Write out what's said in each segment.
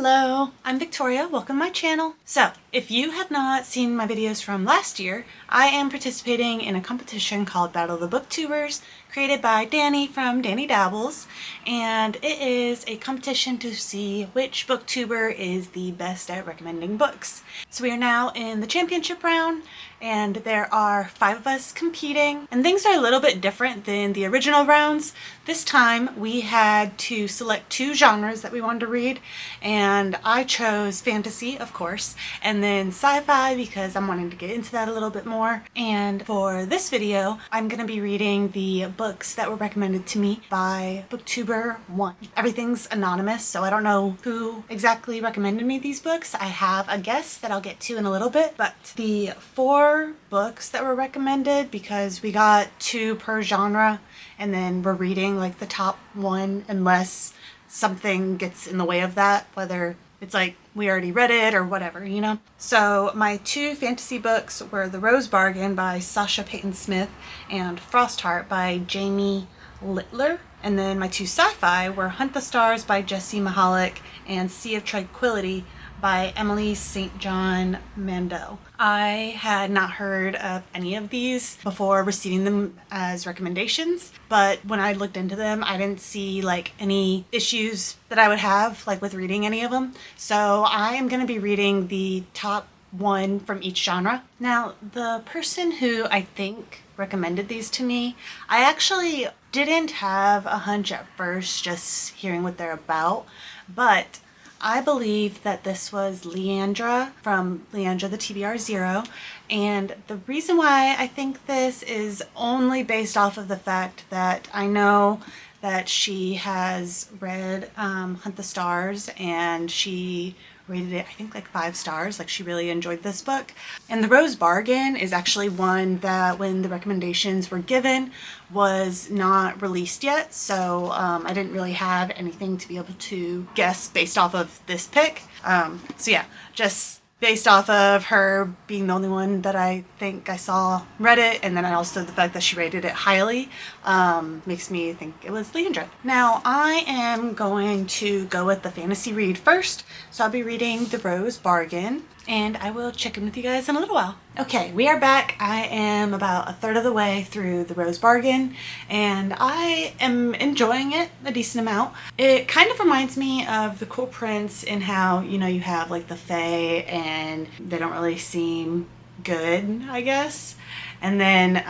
Hello, I'm Victoria. Welcome to my channel. So, if you have not seen my videos from last year, I am participating in a competition called Battle of the Booktubers, created by Danny from Danny Dabbles, and it is a competition to see which booktuber is the best at recommending books. So we are now in the championship round, and there are 5 of us competing, and things are a little bit different than the original rounds. This time we had to select 2 genres that we wanted to read, and I chose fantasy, of course, and then sci-fi because I'm wanting to get into that a little bit more. And for this video, I'm going to be reading the books that were recommended to me by booktuber 1. Everything's anonymous, so I don't know who exactly recommended me these books. I have a guess that I'll get to in a little bit, but the 4 books that were recommended, because we got 2 per genre, and then we're reading like the top 1 unless something gets in the way of that, whether it's like we already read it or whatever, you know? So my 2 fantasy books were The Rose Bargain by Sasha Payton Smith and Frostheart by Jamie Littler. And then my 2 sci-fi were Hunt the Stars by Jessie Mahalik and Sea of Tranquility by Emily St. John Mandel. I had not heard of any of these before receiving them as recommendations, but when I looked into them, I didn't see like any issues that I would have like with reading any of them. So I am going to be reading the top 1 from each genre. Now, the person who I think recommended these to me, I actually didn't have a hunch at first just hearing what they're about, but I believe that this was Leandra from Leandra the TBR Zero, and the reason why I think this is only based off of the fact that I know that she has read Hunt the Stars, and she rated it, I think, like 5 stars. Like, she really enjoyed this book. And The Rose Bargain is actually one that, when the recommendations were given, was not released yet, so I didn't really have anything to be able to guess based off of this pick. So yeah, just based off of her being the only one that I think I saw read it, and then also the fact that she rated it highly, makes me think it was Leandra. Now, I am going to go with the fantasy read first, so I'll be reading The Rose Bargain, and I will check in with you guys in a little while. Okay, we are back. I am about 1/3 of the way through The Rose Bargain, and I am enjoying it a decent amount. It kind of reminds me of The Cool Prince in how, you know, you have like the Fae and they don't really seem good, I guess. And then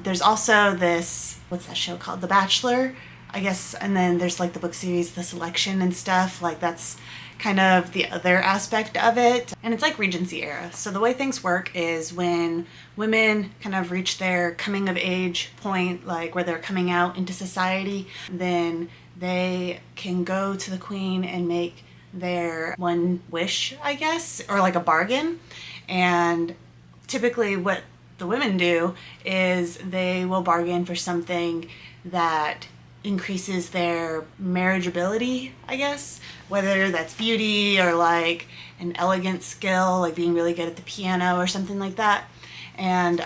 there's also this, what's that show called? The Bachelor, I guess. And then there's like the book series, The Selection and stuff. Like, that's kind of the other aspect of it. And it's like Regency era. So the way things work is when women kind of reach their coming of age point, like where they're coming out into society, then they can go to the queen and make their one wish, I guess, or like a bargain. And typically what the women do is they will bargain for something that increases their marriageability, I guess, whether that's beauty or like an elegant skill, like being really good at the piano or something like that. And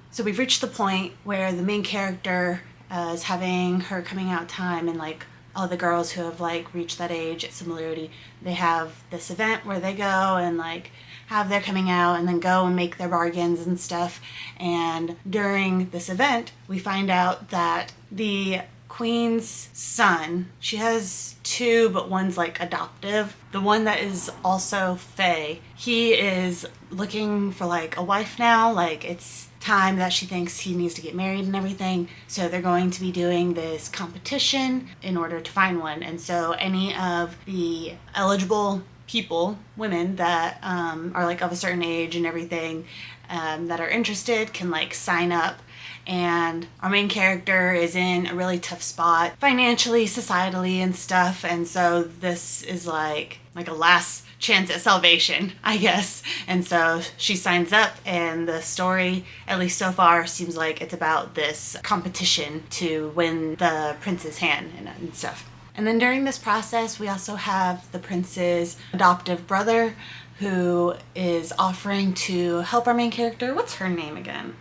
so we've reached the point where the main character is having her coming out time, and like all the girls who have like reached that age similarity, they have this event where they go and like have their coming out and then go and make their bargains and stuff. And during this event, we find out that the queen's son, she has 2, but one's like adoptive. The one that is also Fae, he is looking for like a wife now. Like, it's time that she thinks he needs to get married and everything. So they're going to be doing this competition in order to find one. And so any of the eligible people, women that are like of a certain age and everything, that are interested can like sign up. And our main character is in a really tough spot financially, societally, and stuff, and so this is like a last chance at salvation, I guess. And so she signs up, and the story, at least so far, seems like it's about this competition to win the prince's hand and stuff. And then during this process, we also have the prince's adoptive brother who is offering to help our main character. What's her name again?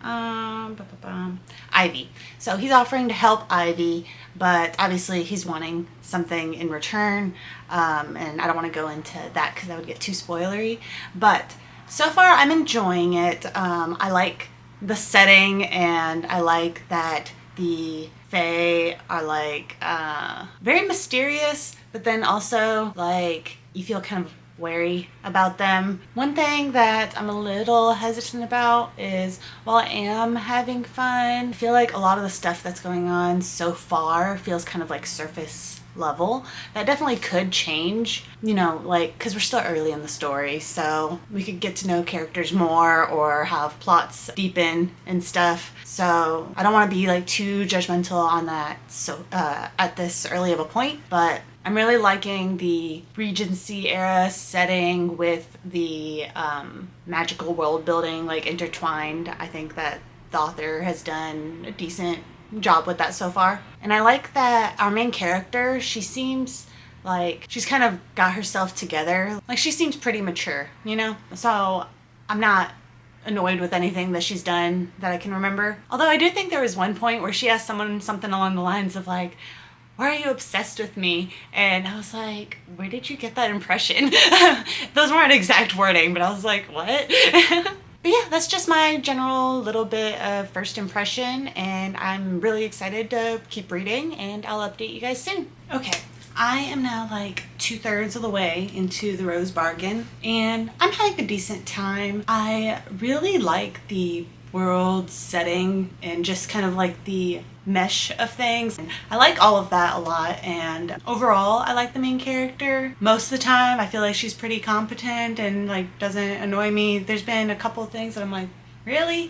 Ivy. So he's offering to help Ivy, but obviously he's wanting something in return. And I don't want to go into that because that would get too spoilery. But so far I'm enjoying it. I like the setting, and I like that the Fae are like very mysterious, but then also like you feel kind of wary about them. One thing that I'm a little hesitant about is, while I am having fun, I feel like a lot of the stuff that's going on so far feels kind of like surface level. That definitely could change, you know, like, because we're still early in the story, so we could get to know characters more or have plots deepen and stuff. So I don't want to be like too judgmental on that so at this early of a point, but I'm really liking the Regency era setting with the magical world building like intertwined. I think that the author has done a decent job with that so far. And I like that our main character, she seems like she's kind of got herself together. Like, she seems pretty mature, you know? So I'm not annoyed with anything that she's done that I can remember. Although I do think there was one point where she asked someone something along the lines of like, "Why are you obsessed with me?" And I was like, where did you get that impression? Those weren't exact wording, but I was like, what? But yeah, that's just my general little bit of first impression, and I'm really excited to keep reading, and I'll update you guys soon. Okay, I am now like 2/3 of the way into The Rose Bargain, and I'm having a decent time. I really like the world setting and just kind of like the mesh of things. I like all of that a lot, and overall I like the main character. Most of the time I feel like she's pretty competent and like doesn't annoy me. There's been a couple of things that I'm like, really?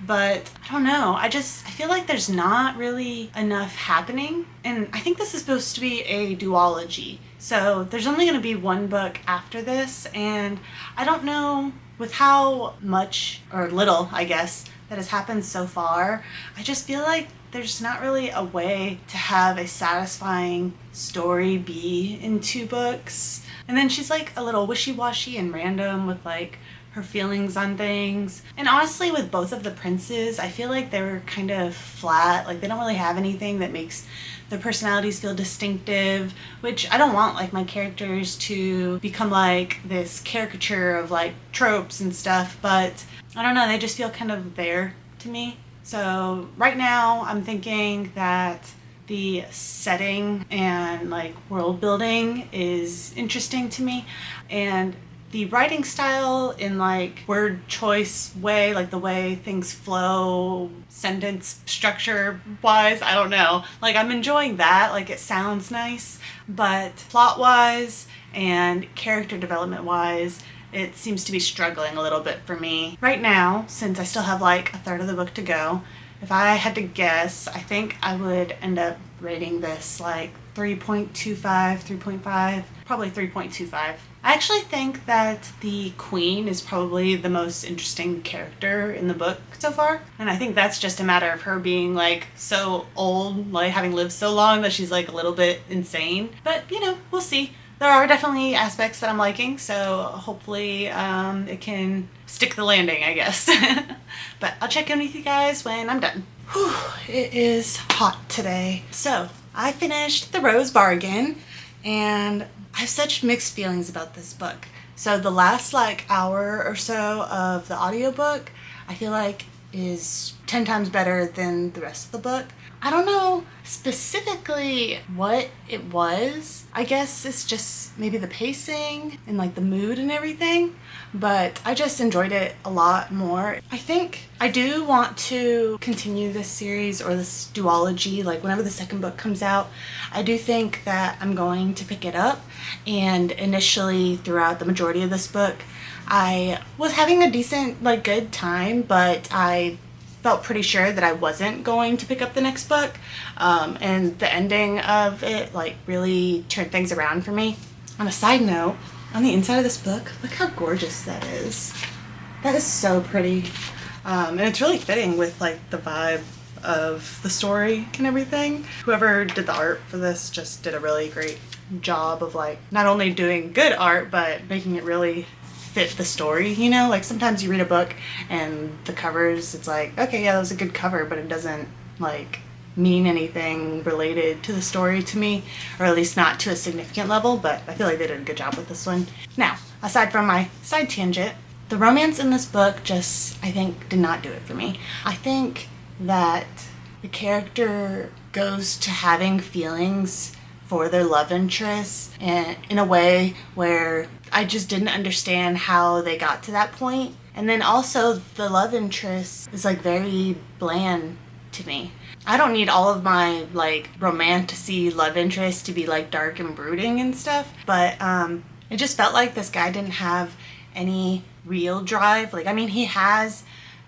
But I don't know, I feel like there's not really enough happening, and I think this is supposed to be a duology, so there's only going to be one book after this, and I don't know, with how much or little, I guess, that has happened so far, I just feel like there's not really a way to have a satisfying story be in 2 books. And then she's like a little wishy-washy and random with like her feelings on things. And honestly, with both of the princes, I feel like they were kind of flat. Like, they don't really have anything that makes their personalities feel distinctive, which I don't want like my characters to become like this caricature of like tropes and stuff, but I don't know, they just feel kind of there to me. So right now I'm thinking that the setting and like world building is interesting to me, and the writing style in like word choice way, like the way things flow, sentence structure wise, I don't know. Like, I'm enjoying that, like it sounds nice, but plot wise and character development wise, it seems to be struggling a little bit for me. Right now, since I still have like 1/3 of the book to go, if I had to guess, I think I would end up rating this like 3.25, 3.5, probably 3.25. I actually think that the queen is probably the most interesting character in the book so far. And I think that's just a matter of her being like so old, like having lived so long that she's like a little bit insane. But you know, we'll see. There are definitely aspects that I'm liking, so hopefully it can stick the landing, I guess. But I'll check in with you guys when I'm done. Whew, it is hot today. So I finished The Rose Bargain, and I have such mixed feelings about this book. So the last like hour or so of the audiobook, I feel like is 10 times better than the rest of the book. I don't know specifically what it was. I guess it's just maybe the pacing and like the mood and everything, but I just enjoyed it a lot more. I think I do want to continue this series or this duology, like whenever the second book comes out. I do think that I'm going to pick it up, and initially throughout the majority of this book I was having a decent, like good time, but I felt pretty sure that I wasn't going to pick up the next book, and the ending of it like really turned things around for me. On a side note, on the inside of this book, look how gorgeous that is. That is so pretty, and it's really fitting with like the vibe of the story and everything. Whoever did the art for this just did a really great job of like not only doing good art but making it really fit the story, you know? Like sometimes you read a book and the covers, it's like, okay, yeah, that was a good cover, but it doesn't like mean anything related to the story to me, or at least not to a significant level, but I feel like they did a good job with this one. Now, aside from my side tangent, the romance in this book just, I think, did not do it for me. I think that the character goes to having feelings for their love interests and in a way where I just didn't understand how they got to that point. And then also the love interest is like very bland to me. I don't need all of my like romantic-y love interest to be like dark and brooding and stuff, but it just felt like this guy didn't have any real drive. Like, I mean, he has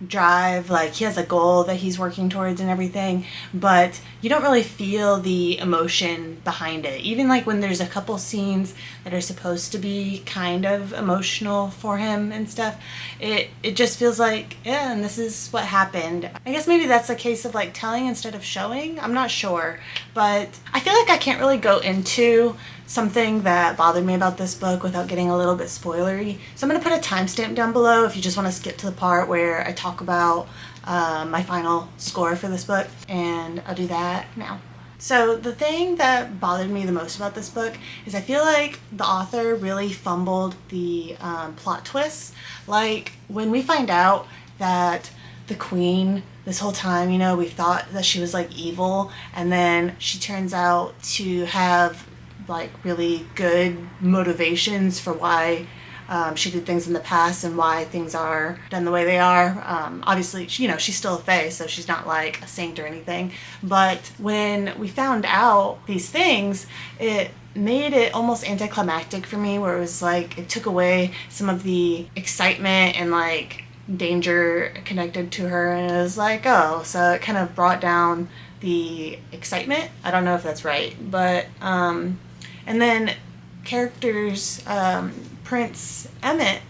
drive, like he has a goal that he's working towards and everything, but you don't really feel the emotion behind it. Even like when there's a couple scenes that are supposed to be kind of emotional for him and stuff, it just feels like, yeah, and this is what happened. I guess maybe that's a case of like telling instead of showing. I'm not sure, but I feel like I can't really go into something that bothered me about this book without getting a little bit spoilery. So I'm going to put a timestamp down below if you just want to skip to the part where I talk about my final score for this book, and I'll do that now. So the thing that bothered me the most about this book is I feel like the author really fumbled the plot twists. Like when we find out that the queen this whole time, you know, we thought that she was like evil, and then she turns out to have like really good motivations for why she did things in the past and why things are done the way they are. Obviously, you know, she's still a fae, so she's not like a saint or anything. But when we found out these things, it made it almost anticlimactic for me, where it was like it took away some of the excitement and like danger connected to her, and it was like, oh, so it kind of brought down the excitement. I don't know if that's right, but and then characters, Prince Emmett,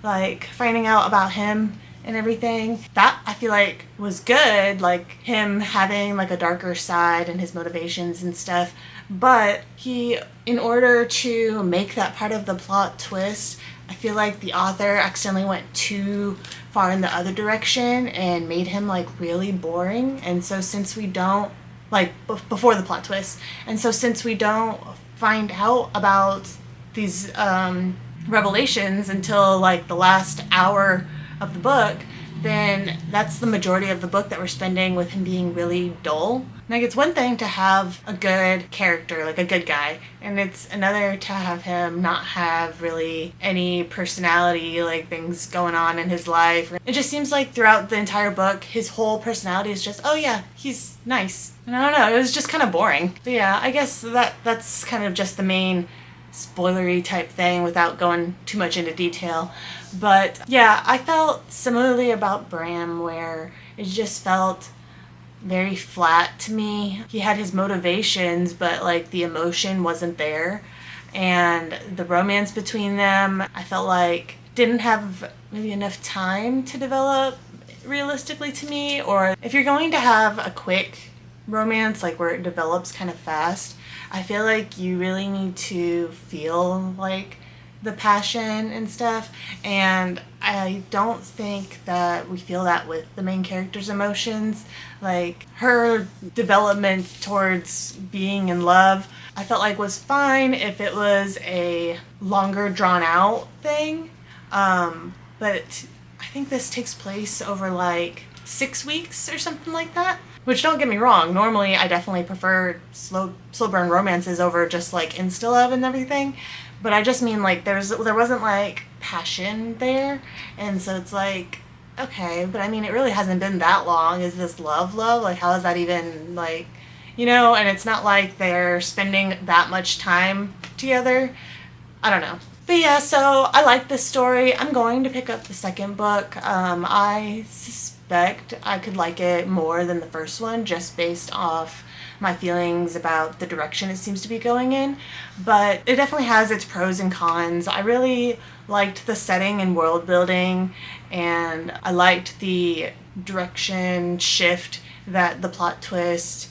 like finding out about him and everything, that I feel like was good, like him having like a darker side and his motivations and stuff. But he, in order to make that part of the plot twist, I feel like the author accidentally went too far in the other direction and made him like really boring. And so since we don't, like before the plot twist, and so since we don't find out about these revelations until like the last hour of the book, then that's the majority of the book that we're spending with him being really dull. Like, it's one thing to have a good character, like a good guy, and it's another to have him not have really any personality, like things going on in his life. It just seems like throughout the entire book, his whole personality is just, oh yeah, he's nice. And I don't know, it was just kind of boring. But yeah, I guess that's kind of just the main spoilery type thing without going too much into detail. But yeah, I felt similarly about Bram, where it just felt very flat to me. He had his motivations, but like the emotion wasn't there, and the romance between them, I felt like didn't have maybe enough time to develop realistically to me. Or if you're going to have a quick romance, like where it develops kind of fast, I feel like you really need to feel like the passion and stuff, and I don't think that we feel that with the main character's emotions. Like, her development towards being in love, I felt like was fine if it was a longer drawn out thing, but I think this takes place over like 6 weeks or something like that. Which, don't get me wrong, normally I definitely prefer slow burn romances over just like insta love and everything. But I just mean like there wasn't like passion there, and so it's like, okay, but I mean it really hasn't been that long. Is this love? Like, how is that even, like, you know? And it's not like they're spending that much time together. I don't know. But yeah, so I like this story. I'm going to pick up the second book. I suspect I could like it more than the first one, just based off my feelings about the direction it seems to be going in, but it definitely has its pros and cons. I really liked the setting and world building, and I liked the direction shift that the plot twist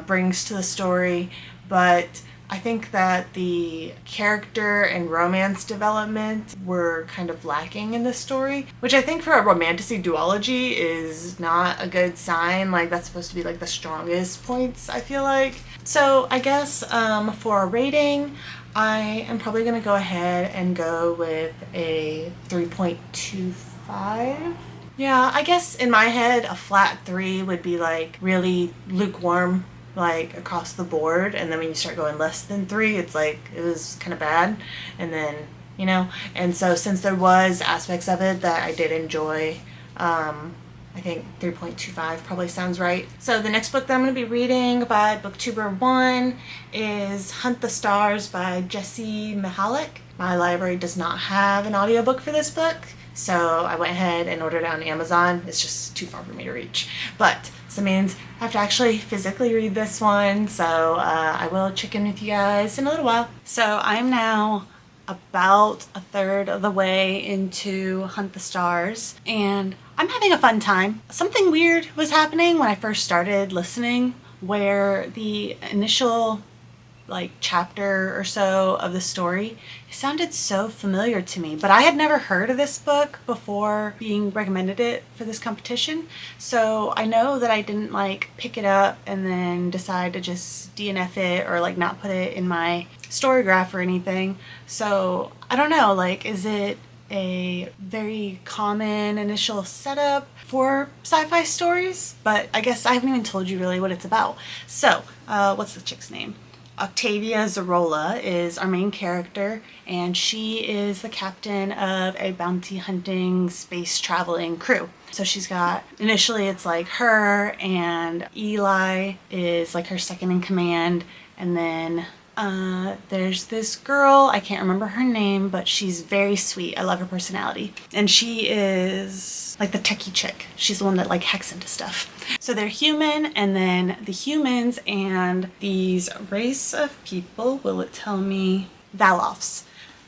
brings to the story, but I think that the character and romance development were kind of lacking in this story, which I think for a romantasy duology is not a good sign. Like, that's supposed to be like the strongest points, I feel like. So I guess for a rating, I am probably going to go ahead and go with a 3.25. Yeah, I guess in my head, a flat 3 would be like really lukewarm, like across the board. And then when you start going less than 3, it's like it was kind of bad. And then, you know, and so since there was aspects of it that I did enjoy, I think 3.25 probably sounds right. So the next book that I'm going to be reading by Booktuber 1 is Hunt the Stars by Jessie Mihalik. My library does not have an audiobook for this book, so I went ahead and ordered it on Amazon. It's just too far for me to reach. But so it means I have to actually physically read this one, so I will check in with you guys in a little while. So I'm now about a third of the way into Hunt the Stars, and I'm having a fun time. Something weird was happening when I first started listening, where the initial like chapter or so of the story, it sounded so familiar to me, but I had never heard of this book before being recommended it for this competition. So I know that I didn't like pick it up and then decide to just DNF it or like not put it in my story graph or anything. So I don't know, like, is it a very common initial setup for sci-fi stories? But I guess I haven't even told you really what it's about. So what's the chick's name? Octavia Zarola is our main character, and she is the captain of a bounty hunting space traveling crew. So she's got, initially it's like her and Eli is like her second in command, and then there's this girl, I can't remember her name, but she's very sweet. I love her personality. And she is like the techie chick. She's the one that like hacks into stuff. So they're human, and then the humans and these race of people, will it tell me? Valofs.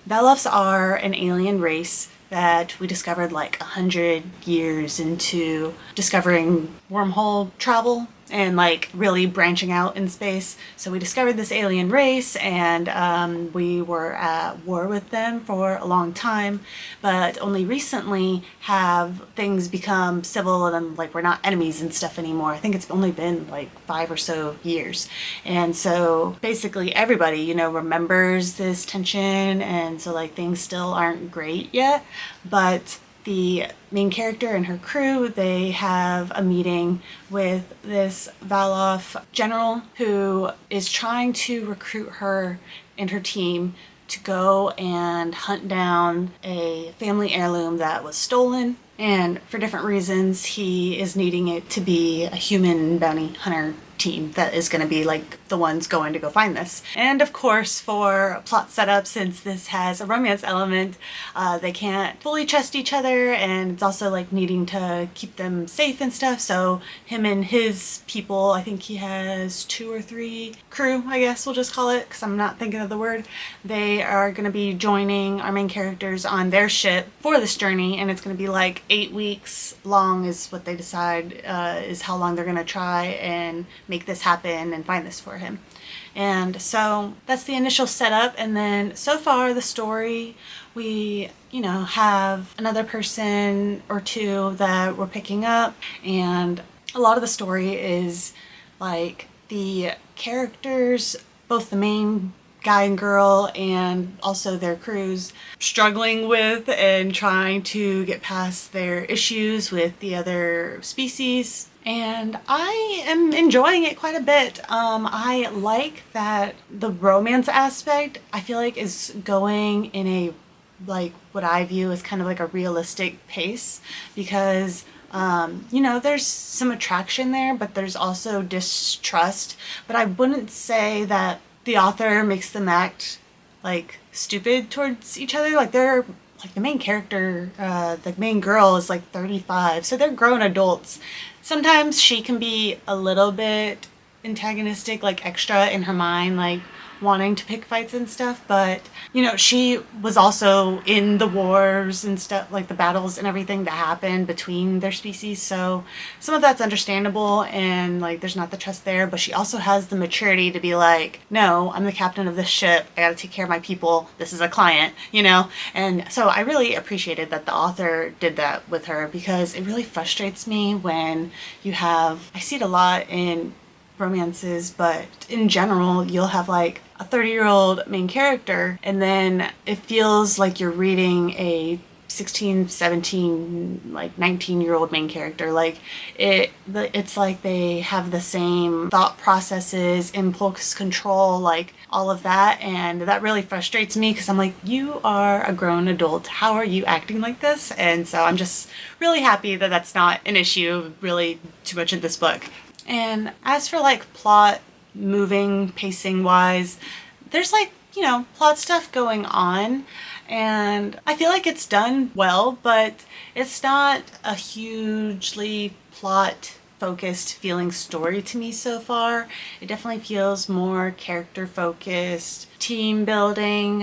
Valofs are an alien race that we discovered like 100 years into discovering wormhole travel and like really branching out in space. So we discovered this alien race, and we were at war with them for a long time, but only recently have things become civil and like we're not enemies and stuff anymore. I think it's only been like 5 or so years. And so basically everybody, you know, remembers this tension, and so like things still aren't great yet, but the main character and her crew, they have a meeting with this Valof general who is trying to recruit her and her team to go and hunt down a family heirloom that was stolen. And for different reasons, he is needing it to be a human bounty hunter team that is going to be like the ones going to go find this. And of course, for plot setup, since this has a romance element, they can't fully trust each other, and it's also like needing to keep them safe and stuff. So him and his people, I think he has 2 or 3 crew, I guess we'll just call it, because I'm not thinking of the word. They are going to be joining our main characters on their ship for this journey, and it's going to be like 8 weeks long is what they decide is how long they're going to try and make this happen and find this for him. And so that's the initial setup, and then so far the story, we, you know, have another person or two that we're picking up, and a lot of the story is like the characters, both the main guy and girl and also their crews, struggling with and trying to get past their issues with the other species. And I am enjoying it quite a bit. I like that the romance aspect, I feel like, is going in a, like, what I view as kind of like a realistic pace, because you know, there's some attraction there, but there's also distrust. But I wouldn't say that the author makes them act like stupid towards each other. Like, they're like, the main character, the main girl is like 35, so they're grown adults. Sometimes she can be a little bit antagonistic, like extra in her mind, like wanting to pick fights and stuff, but you know, she was also in the wars and stuff, like the battles and everything that happened between their species, so some of that's understandable and like there's not the trust there, but she also has the maturity to be like, no, I'm the captain of this ship, I gotta take care of my people, this is a client, you know? And so I really appreciated that the author did that with her, because it really frustrates me when you have, I see it a lot in romances, but in general, you'll have like a 30-year-old main character, and then it feels like you're reading a 16, 17, like 19-year-old main character. Like it's like they have the same thought processes, impulse control, like all of that, and that really frustrates me because I'm like, you are a grown adult, how are you acting like this? And so I'm just really happy that that's not an issue really too much in this book. And as for like plot, moving, pacing wise, there's like, you know, plot stuff going on, and I feel like it's done well, but it's not a hugely plot focused feeling story to me so far. It definitely feels more character focused, team building,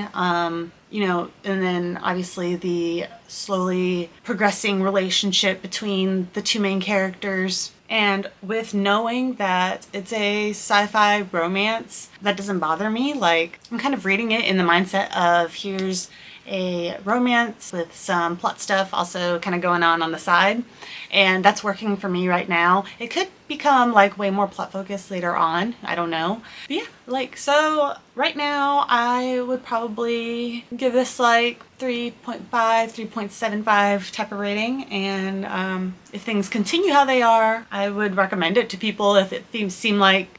you know, and then obviously the slowly progressing relationship between the two main characters. And with knowing that it's a sci-fi romance, that doesn't bother me. Like, I'm kind of reading it in the mindset of here's a romance with some plot stuff also kind of going on the side, and that's working for me right now. It could become like way more plot focused later on, I don't know, but yeah, like, so right now I would probably give this like 3.5, 3.75 type of rating, and if things continue how they are, I would recommend it to people if it seemed like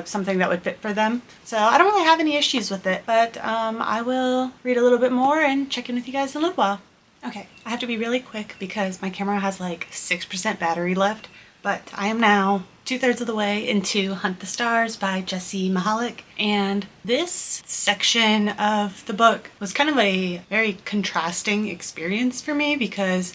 something that would fit for them. So I don't really have any issues with it, but I will read a little bit more and check in with you guys in a little while. Okay, I have to be really quick because my camera has like 6% battery left, but I am now 2/3 of the way into Hunt the Stars by Jessie Mahalik, and this section of the book was kind of a very contrasting experience for me because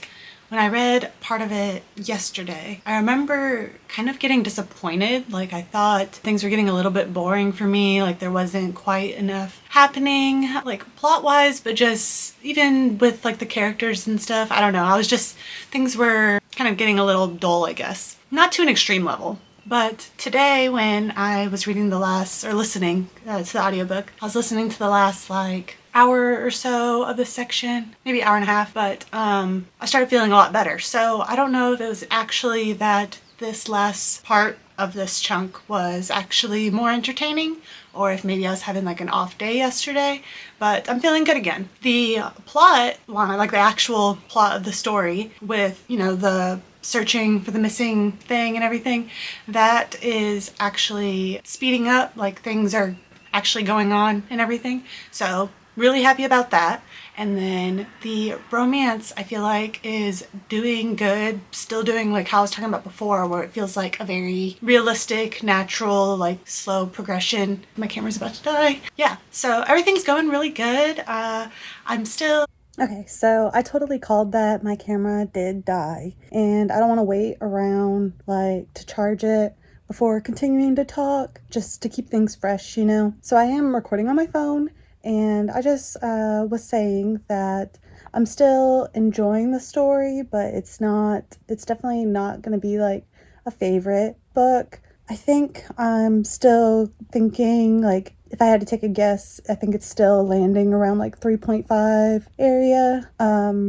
when I read part of it yesterday, I remember kind of getting disappointed. Like, I thought things were getting a little bit boring for me, like there wasn't quite enough happening, like plot-wise, but just even with like the characters and stuff, I don't know, I was just, things were kind of getting a little dull, I guess. Not to an extreme level. But today when I was reading the last, or listening to the audiobook, I was listening to the last like hour or so of this section, maybe hour and a half, but I started feeling a lot better. So I don't know if it was actually that this last part of this chunk was actually more entertaining, or if maybe I was having like an off day yesterday, but I'm feeling good again. The plot line, like the actual plot of the story with, you know, the searching for the missing thing and everything, that is actually speeding up, like things are actually going on and everything. So really happy about that. And then the romance, I feel like, is doing good, still doing like how I was talking about before, where it feels like a very realistic, natural, like slow progression. My camera's about to die. Yeah, so everything's going really good. I'm still... Okay, so I totally called that. My camera did die, and I don't want to wait around like to charge it before continuing to talk, just to keep things fresh, you know? So I am recording on my phone, and I just was saying that I'm still enjoying the story, but it's definitely not going to be like a favorite book. I think I'm still thinking, like, if I had to take a guess, I think it's still landing around like 3.5 area,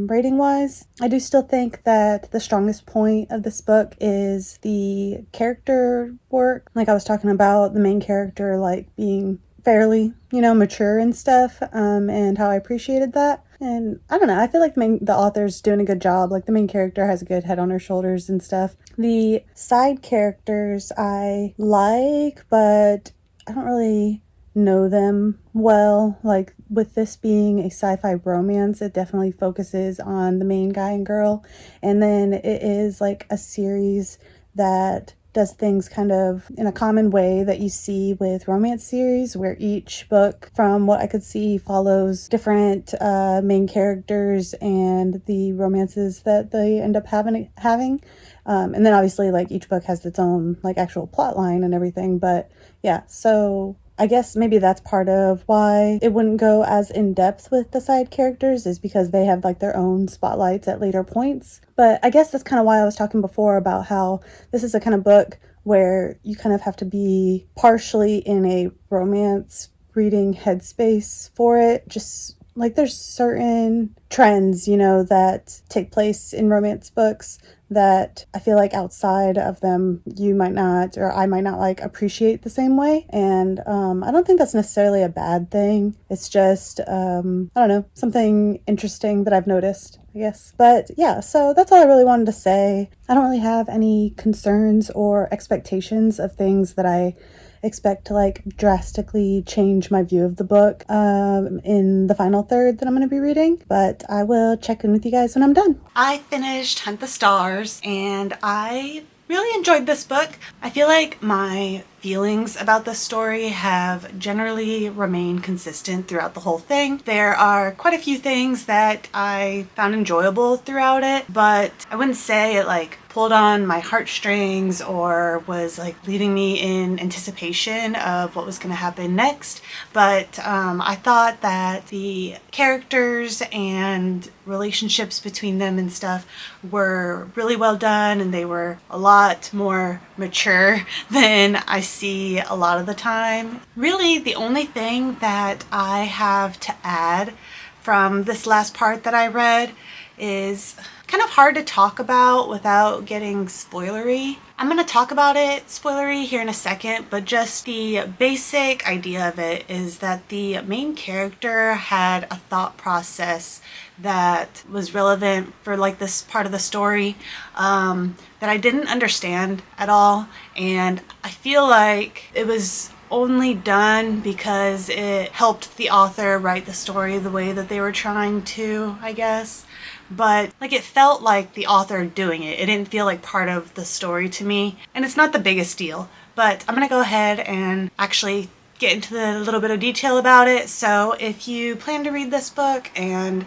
rating wise. I do still think that the strongest point of this book is the character work. Like I was talking about, the main character like being fairly, you know, mature and stuff, and how I appreciated that. And I don't know, I feel like the author's doing a good job. Like the main character has a good head on her shoulders and stuff. The side characters I like, but I don't really know them well. Like with this being a sci-fi romance, it definitely focuses on the main guy and girl. And then it is like a series that does things kind of in a common way that you see with romance series, where each book, from what I could see, follows different main characters and the romances that they end up having. And then obviously like each book has its own like actual plot line and everything. But yeah, so I guess maybe that's part of why it wouldn't go as in depth with the side characters, is because they have like their own spotlights at later points. But I guess that's kind of why I was talking before about how this is a kind of book where you kind of have to be partially in a romance reading headspace for it. Just like there's certain trends, you know, that take place in romance books that I feel like outside of them you might not, or I might not like appreciate the same way. And I don't think that's necessarily a bad thing. It's just I don't know, something interesting that I've noticed, I guess. But yeah, so that's all I really wanted to say. I don't really have any concerns or expectations of things that I expect to like drastically change my view of the book in the final third that I'm going to be reading, but I will check in with you guys when I'm done. I finished Hunt the Stars and I really enjoyed this book. I feel like my feelings about this story have generally remained consistent throughout the whole thing. There are quite a few things that I found enjoyable throughout it, but I wouldn't say it like pulled on my heartstrings or was like leaving me in anticipation of what was going to happen next. But I thought that the characters and relationships between them and stuff were really well done, and they were a lot more mature than I see a lot of the time. Really, the only thing that I have to add from this last part that I read is kind of hard to talk about without getting spoilery. I'm going to talk about it spoilery here in a second, but just the basic idea of it is that the main character had a thought process that was relevant for like this part of the story that I didn't understand at all, and I feel like it was only done because it helped the author write the story the way that they were trying to, I guess. But like it felt like the author doing it. It didn't feel like part of the story to me. And it's not the biggest deal, but I'm gonna go ahead and actually get into the little bit of detail about it. So if you plan to read this book and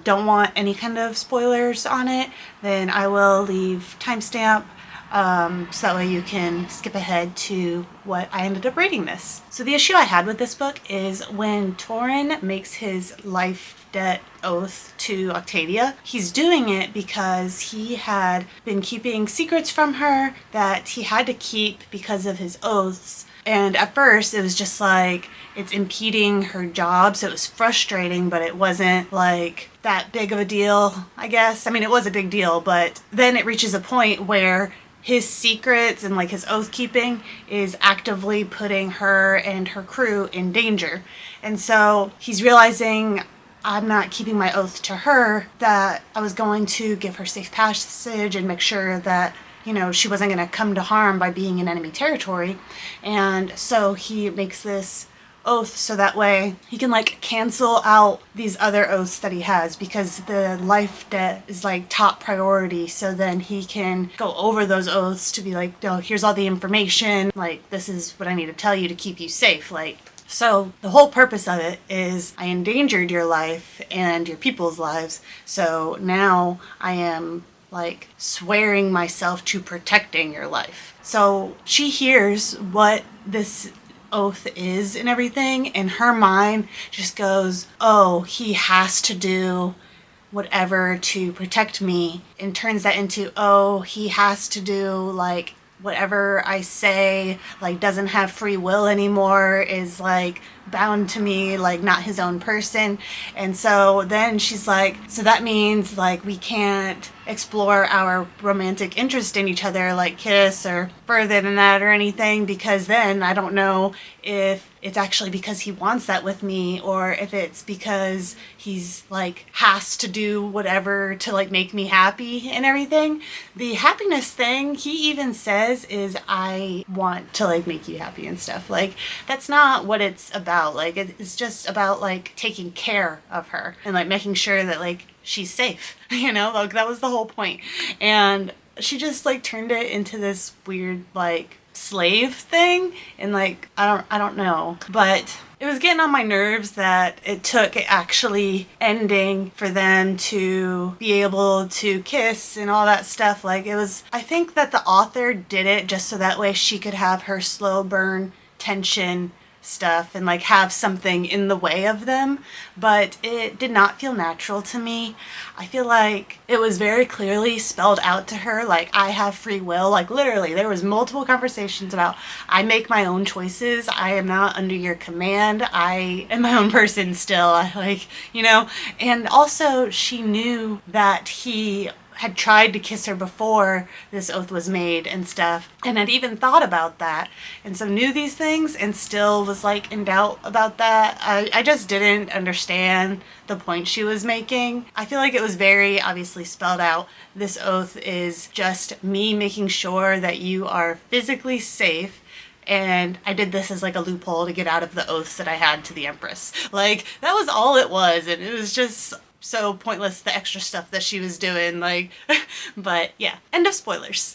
don't want any kind of spoilers on it, then I will leave timestamp so that way you can skip ahead to what I ended up rating this. So the issue I had with this book is when Torin makes his life debt oath to Octavia, he's doing it because he had been keeping secrets from her that he had to keep because of his oaths. And at first it was just like it's impeding her job, so it was frustrating, but it wasn't like that big of a deal, I guess. I mean, it was a big deal, but then it reaches a point where his secrets and like his oath keeping is actively putting her and her crew in danger. And so he's realizing, I'm not keeping my oath to her, that I was going to give her safe passage and make sure that, you know, she wasn't going to come to harm by being in enemy territory. And so he makes this oath so that way he can like cancel out these other oaths that he has, because the life debt is like top priority. So then he can go over those oaths to be like, oh, here's all the information, like this is what I need to tell you to keep you safe. Like, so the whole purpose of it is I endangered your life and your people's lives, so now I am like swearing myself to protecting your life. So she hears what this oath is and everything, and her mind just goes, oh, he has to do whatever to protect me, and turns that into, oh, he has to do like whatever I say, like doesn't have free will anymore, is like bound to me, like not his own person. And so then she's like, so that means like we can't explore our romantic interest in each other, like kiss or further than that or anything, because then I don't know if it's actually because he wants that with me, or if it's because he's like has to do whatever to like make me happy and everything. The happiness thing he even says is, I want to like make you happy and stuff. Like that's not what it's about. Like it's just about like taking care of her and like making sure that like she's safe, you know, like that was the whole point. And she just like turned it into this weird like slave thing, and like I don't know, but it was getting on my nerves that it took it actually ending for them to be able to kiss and all that stuff. Like it was, I think that the author did it just so that way she could have her slow burn tension stuff and like have something in the way of them, but it did not feel natural to me. I feel like it was very clearly spelled out to her, like, I have free will. Like, literally, there was multiple conversations about, I make my own choices, I am not under your command, I am my own person still. I like, you know, and also she knew that he had tried to kiss her before this oath was made and stuff, and had even thought about that, and so knew these things and still was like in doubt about that. I just didn't understand the point she was making. I feel like it was very obviously spelled out. This oath is just me making sure that you are physically safe, and I did this as like a loophole to get out of the oaths that I had to the Empress. Like, that was all it was, and it was just so pointless, the extra stuff that she was doing, like, but yeah, end of spoilers.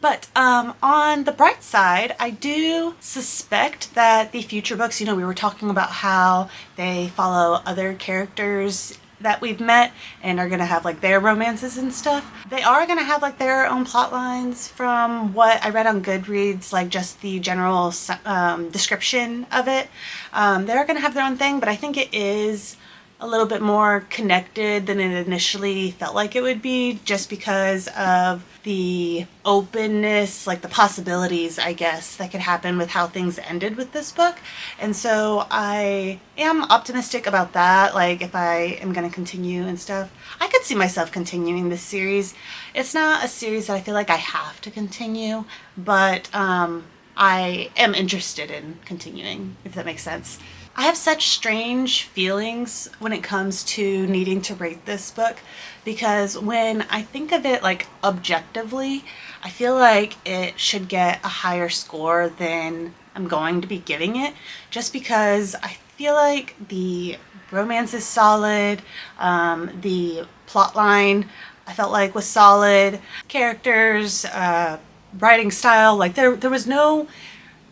But on the bright side, I do suspect that the future books, you know, we were talking about how they follow other characters that we've met and are gonna have like their romances and stuff. They are gonna have like their own plot lines from what I read on Goodreads, like just the general description of it. They're gonna have their own thing, but I think it is a little bit more connected than it initially felt like it would be, just because of the openness, like the possibilities, I guess, that could happen with how things ended with this book. And so I am optimistic about that, like if I am going to continue and stuff. I could see myself continuing this series. It's not a series that I feel like I have to continue, but I am interested in continuing, if that makes sense. I have such strange feelings when it comes to needing to rate this book, because when I think of it like objectively, I feel like it should get a higher score than I'm going to be giving it, just because I feel like the romance is solid, the plot line I felt like was solid, characters, writing style, like there was no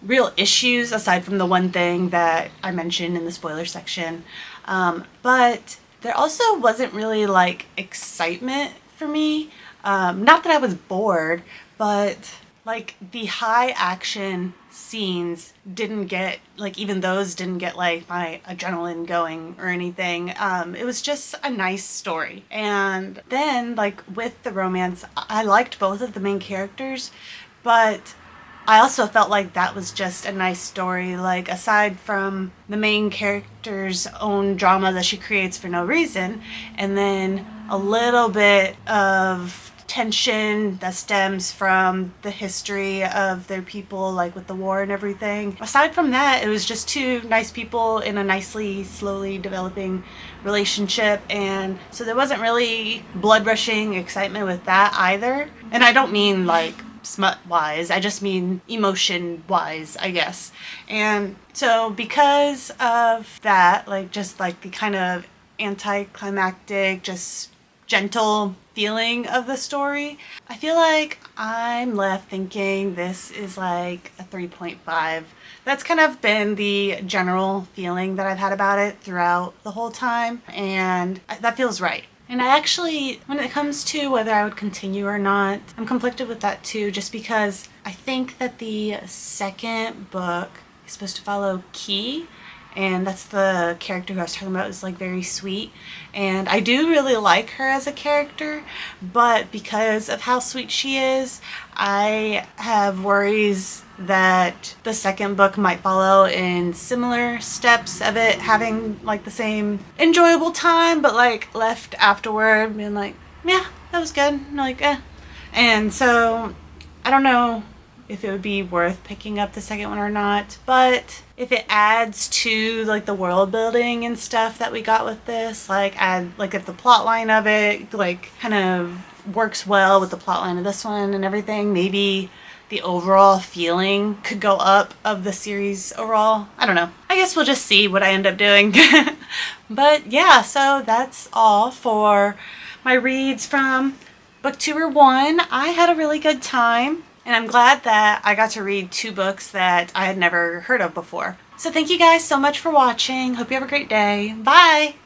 real issues aside from the one thing that I mentioned in the spoiler section. But there also wasn't really like excitement for me. Not that I was bored, but like the high action scenes didn't get, like, even those didn't get like my adrenaline going or anything. It was just a nice story. And then like with the romance, I liked both of the main characters, but I also felt like that was just a nice story, like aside from the main character's own drama that she creates for no reason, and then a little bit of tension that stems from the history of their people, like with the war and everything. Aside from that, it was just two nice people in a nicely, slowly developing relationship, and so there wasn't really blood-rushing excitement with that either. And I don't mean like smut-wise, I just mean emotion-wise, I guess. And so because of that, like just like the kind of anticlimactic, just gentle feeling of the story, I feel like I'm left thinking this is like a 3.5. That's kind of been the general feeling that I've had about it throughout the whole time, and that feels right. And I actually, when it comes to whether I would continue or not, I'm conflicted with that too, just because I think that the second book is supposed to follow Key, and that's the character who I was talking about, is like very sweet, and I do really like her as a character, but because of how sweet she is, I have worries that the second book might follow in similar steps of it having like the same enjoyable time, but like left afterward being like, yeah, that was good, and like and so I don't know if it would be worth picking up the second one or not, but if it adds to like the world building and stuff that we got with this, like if the plot line of it like kind of works well with the plot line of this one and everything, maybe the overall feeling could go up of the series overall. I don't know. I guess we'll just see what I end up doing. But yeah, so that's all for my reads from Booktuber 1. I had a really good time, and I'm glad that I got to read two books that I had never heard of before. So thank you guys so much for watching. Hope you have a great day. Bye!